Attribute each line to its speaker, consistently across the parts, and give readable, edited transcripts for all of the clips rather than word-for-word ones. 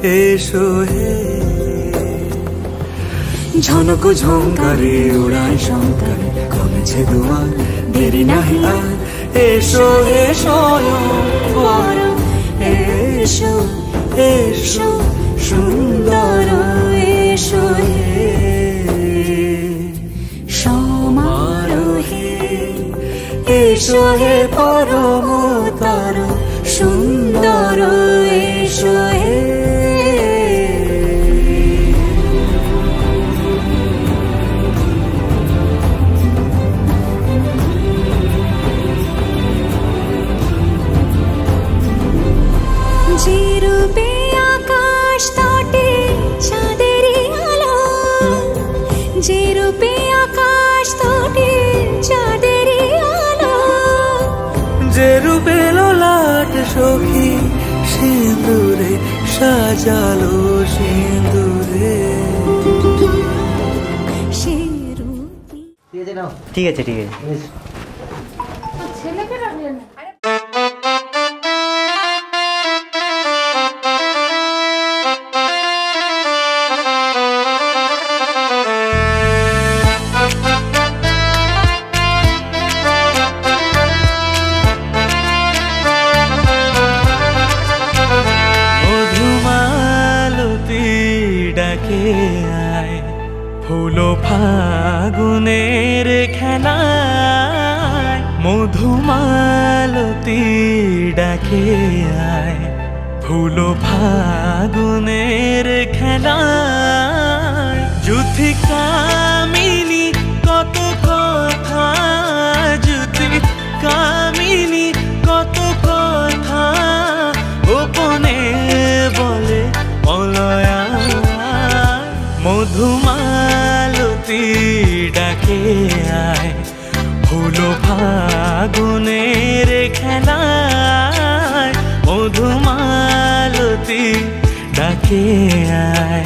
Speaker 1: এসো হে ঝনক ঝঙ্কারে উড়ায় শঙ্কারে কমেছে দুয়ার দেরি নাহি আর এসো এসো এসো এসো সুন্দর এসো হে সমারোহে এসো হে পরমতর সুন্দর এসো হে যে রূপে আকাশ তটে চাঁদেরই আলো যে রূপে আকাশ তটে চাঁদেরই আলো যে রূপে লোলাট সখী সিঁদুরে সাজালো সিঁদুরে সে রূপী।
Speaker 2: ঠিক আছে ঠিক আছে।
Speaker 3: ছেলেকে রাখলেন না।
Speaker 1: ফুলো ফাগুনের খেলায় মধুমালতী ডাকে আয় ফুলো ফাগুনের খেলায় যুথি কামিনী কত কথা যুথি কামিনী কত কথা গোপনে বলে পলয়া মধুমালতী ডাকে আয় ফুলো ফাগুনের খেলায় মধুমালতী ডাকে আয়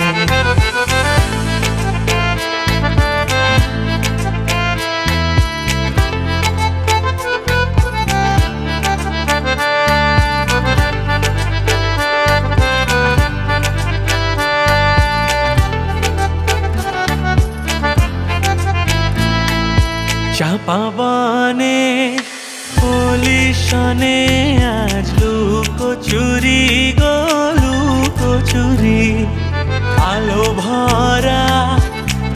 Speaker 1: চাপাবনে পুলিশনে আজ লুকোচুরি গো লুকোচুরি আলো ভরা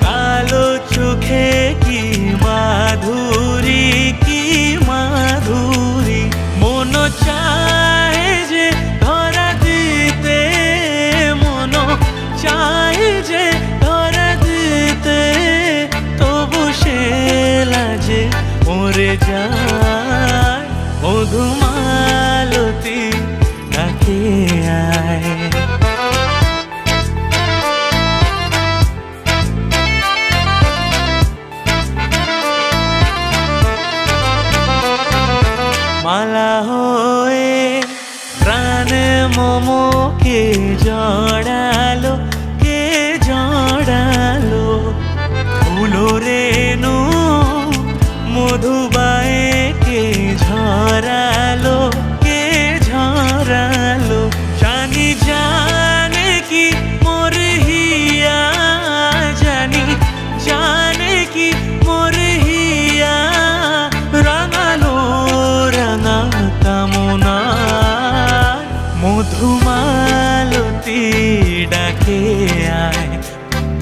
Speaker 1: কালো চোখে কি মাধুরী কি মাধুরী মন চায় যে ধরা দিতে মন চায় যে ধরা দিতে তবু সে লাজে মরে যায় মধুমালতী ডাকে আয় মালা হয়ে প্রাণে মোমকে জড়ালো কে জড়ালো ফুলো রেণু মধুবায়ে কে ঝরালো কে ঝরালো জানি জানে কি মোর হিয়া জানি জানে কি মোর হিয়া রাঙালো রাঙা কামনা মধুমালতী ডাকে আয়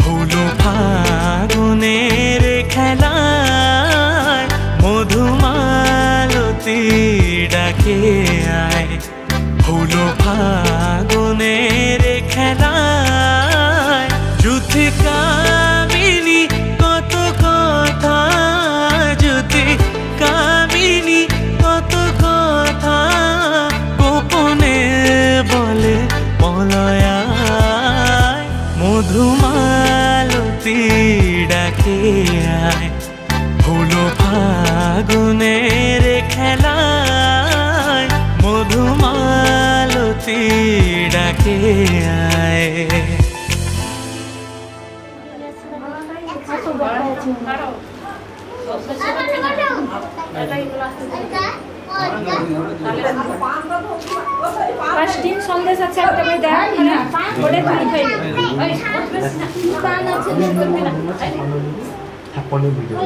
Speaker 1: ফুলো ফাগুনের খেলায় মধুমালতী ডাকে আয় ফুলো ফাগুনের খেলায় যুথি কামিনী কত কথা যুথি কামিনী কত কথা গোপনে বলে পলয়া মধুমালতী ডাকে আয় ফুলো ফাগুনের খেলায় মধুমালতী ডাকে আয়
Speaker 3: ফার্স্ট দিন সন্দেশ আছে একটা করে দেয় ওটা খালি খাই ওই পান আছে করবে না থাপনের ভিডিও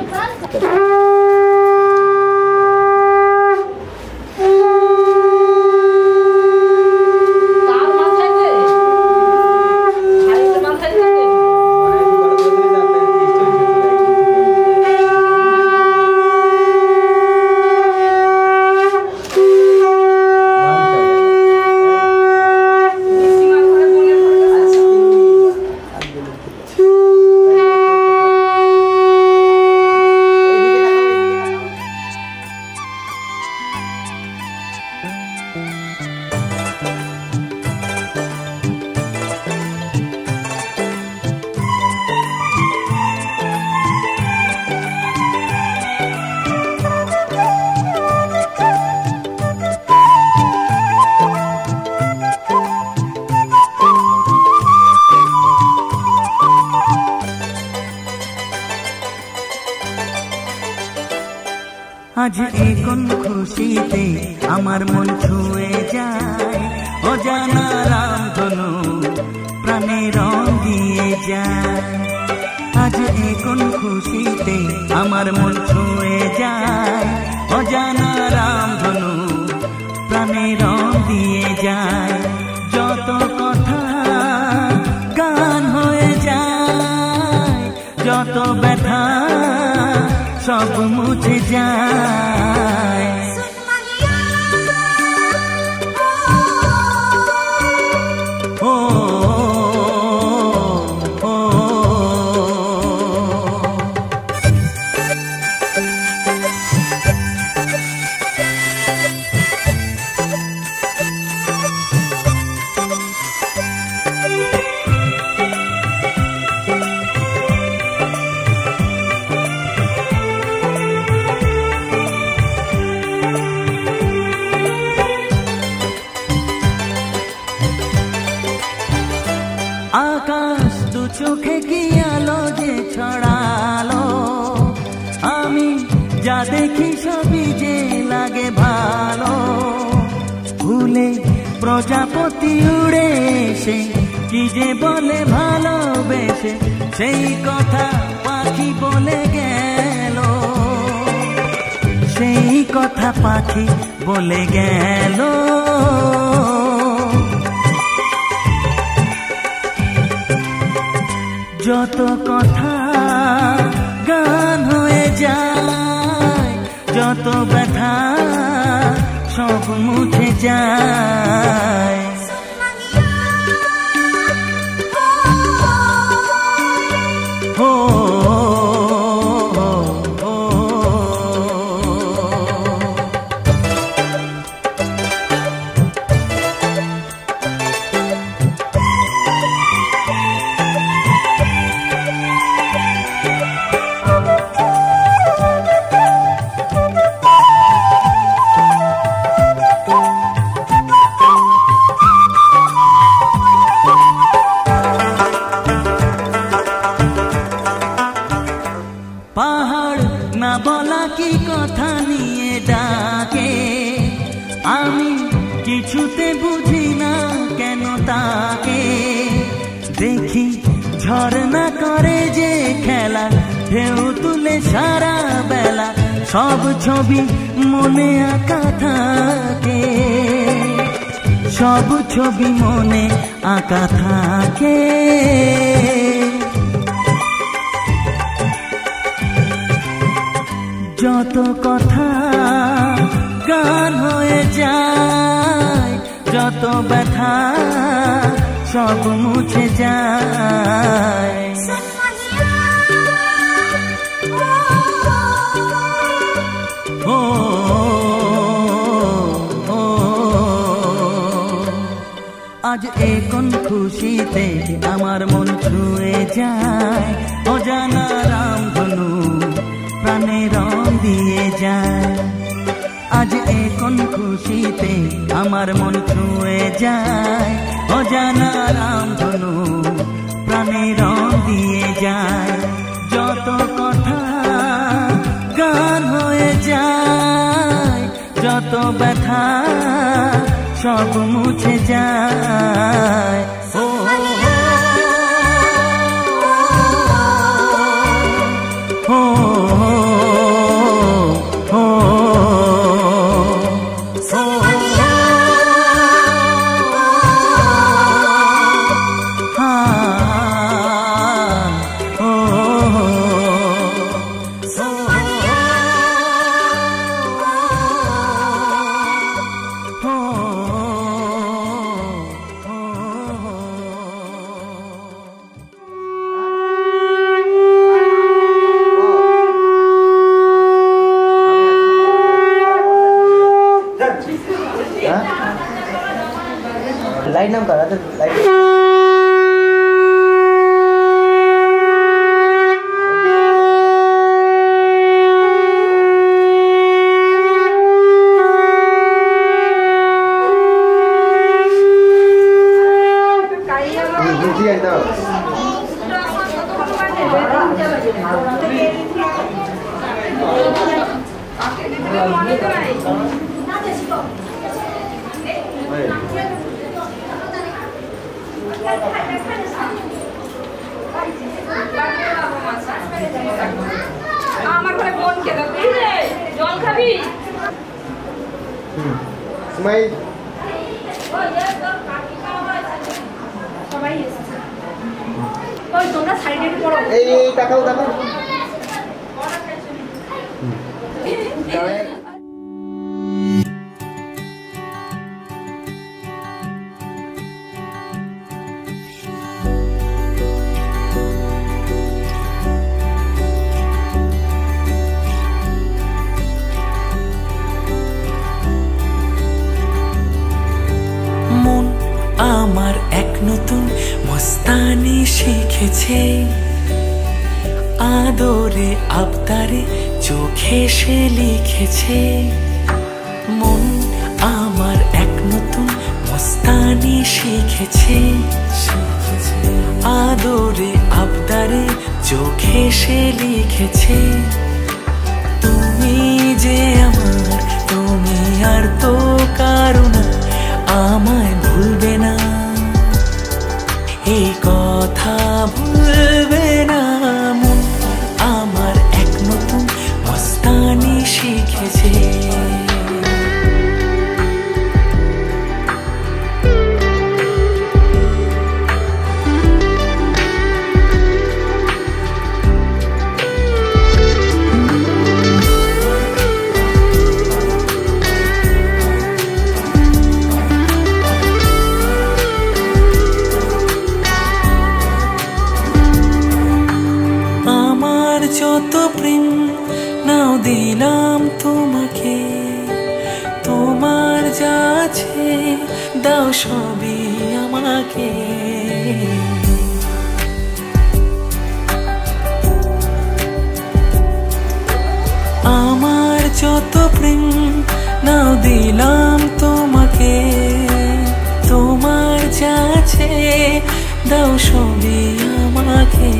Speaker 4: আজ এখন খুশিতে আমার মন ছুঁয়ে যায় অজানা রামধনু প্রাণে রং দিয়ে যায় আজ এখন খুশিতে আমার মন ছুঁয়ে যায় অজানা রামধনু প্রাণে রং দিয়ে যায় যত কথা গান হয়ে যায় যত ব্যথা সব মুছে যায় ও আকাশ দু চোখে কি আলো যে ছড়ালো আমি যা দেখি সবই যে লাগে ভালো ভুলে প্রজাপতি উড়ে এসে কি যে বলে ভালোবেসে সেই কথা পাখি বলে গেল সেই কথা পাখি বলে গেল যত কথা গান হয়ে যায় যত ব্যথা সব মুছে যায় ও পাহাড় না বলা কি কথা নিয়ে ডাকে আমি কিছুতে বুঝি না কেন তাকে দেখি ঝর্ণা করে যে খেলা ঢেউ তুলে সারা বেলা সব ছবি মনে আঁকা থাকে সব ছবি মনে আঁকা থাকে যত কথা গান হয়ে যায় যত ব্যথা সব মুছে যায় ও আজ এখন খুশিতে আমার মন ছুঁয়ে যায় অজানা রামধনু প্রাণে রং দিয়ে যায় আজ এখন খুশিতে আমার মন ছুঁয়ে যায় অজানা রামধনু প্রাণে রং দিয়ে যায় যত কথা গান হয়ে যায় যত ব্যথা সব মুছে যায়। ও
Speaker 2: लाइट नाम करा तो लाइट
Speaker 3: আমার ঘরে ফোন কে দাও তুই রে জল খাবি
Speaker 2: স্মাইল
Speaker 3: ওই যে তোর কাকি খাওয়া আছে সবাই এসেছে ওই তোমরা সাইডে পড়ো
Speaker 2: এই তাকাও তাকাও
Speaker 1: আমার এক নতুন মস্তানি শিখেছে, আদরে আবদারে চোখে সে লিখেছে। মন আমার এক নতুন মস্তানি শিখেছে, আদরে আবদারে চোখে সে লিখেছে। তুমি যে আমার, তুমি আর তো কারো না, আমায় ভুলবে না, এই কথা ভুলবে না। মন আমার এক নতুন মস্তানি শিখেছে। যত প্রেম নাও দিলাম তোমাকে, তোমার যা আছে দাও সবই আমাকে। আমার যত প্রেম নাও দিলাম তোমাকে, তোমার যা আছে দাও সবই আমাকে।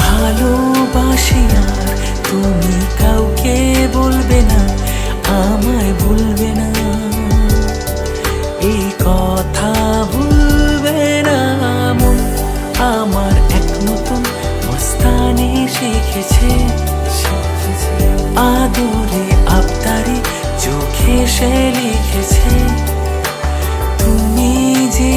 Speaker 1: ভালোবাসি আর তুমি কাউকে বলবে না, আমায় ভুলবে না, এই কথা ভুলবে না। মন আমার এক নতুন মস্তানি শিখেছে, আদরে আবদারে চোখে সে লিখেছে। তুমি যে